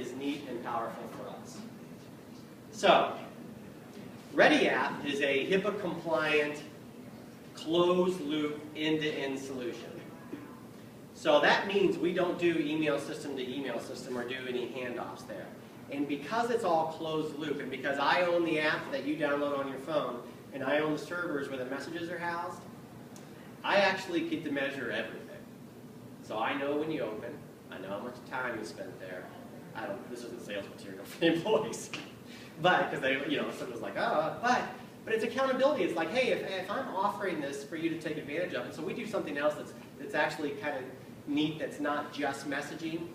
is neat and powerful for us. So, RedeApp is a HIPAA-compliant, closed-loop, end-to-end solution. So that means we don't do email system to email system or do any handoffs there. And because it's all closed loop, and because I own the app that you download on your phone, and I own the servers where the messages are housed, I actually get to measure everything. So I know when you open, I know how much time you spent there. This isn't sales material for the employees. But, because they, someone's like, oh, but it's accountability. It's like, hey, if I'm offering this for you to take advantage of, and so we do something else that's actually kind of neat, that's not just messaging.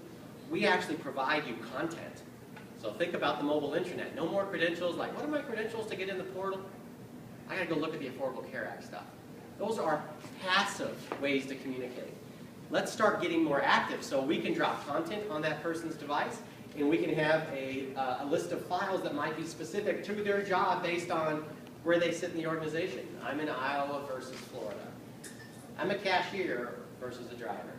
We actually provide you content. So think about the mobile internet. No more credentials, like, what are my credentials to get in the portal? I gotta go look at the Affordable Care Act stuff. Those are passive ways to communicate. Let's start getting more active so we can drop content on that person's device, and we can have a list of files that might be specific to their job based on where they sit in the organization. I'm in Iowa versus Florida. I'm a cashier versus a driver.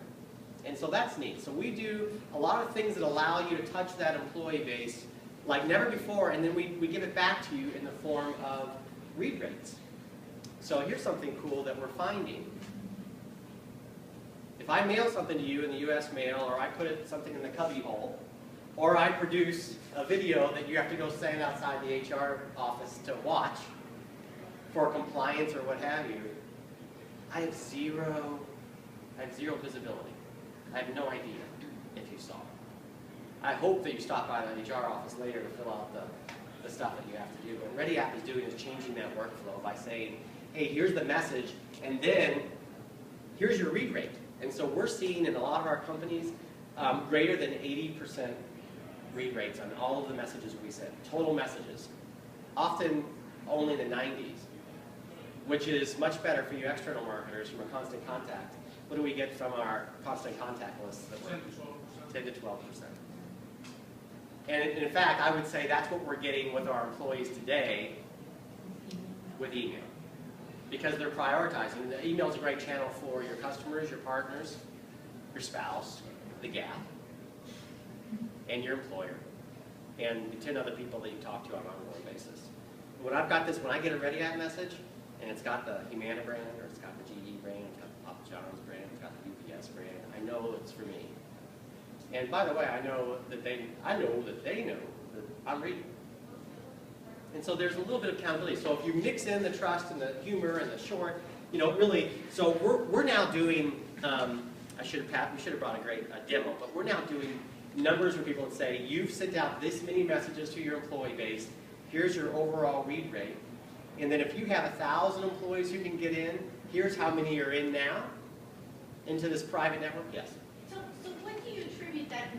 And so that's neat. So we do a lot of things that allow you to touch that employee base like never before, and then we give it back to you in the form of read rates. So here's something cool that we're finding. If I mail something to you in the US mail, or I put something in the cubby hole, or I produce a video that you have to go stand outside the HR office to watch for compliance or what have you, I have zero visibility. I have no idea if you saw it. I hope that you stop by the HR office later to fill out the stuff that you have to do. What RedeApp is doing is changing that workflow by saying, hey, here's the message, and then here's your read rate. And so we're seeing in a lot of our companies greater than 80% read rates on all of the messages we send, total messages. Often only in the 90s, which is much better for you external marketers from a constant contact. What do we get from our constant contact lists? 10 to 12%. And in fact, I would say that's what we're getting with our employees today with email. Because they're prioritizing. The email is a great channel for your customers, your partners, your spouse, the gap, and your employer, and the 10 other people that you talk to on an ongoing basis. When I've got this, when I get a RedeApp message, and it's got the Humana brand, or it's got the GE brand, it's got the Papa John's brand, it's got the UPS brand, I know it's for me. And by the way, I know that they know that I'm reading. And so there's a little bit of accountability. So if you mix in the trust and the humor and the short, really, so we're now doing, we should have brought a demo, but we're now doing numbers where people would say, you've sent out this many messages to your employee base, here's your overall read rate, and then if you have 1,000 employees who can get in, here's how many are in now into this private network. Yes? So what do you attribute that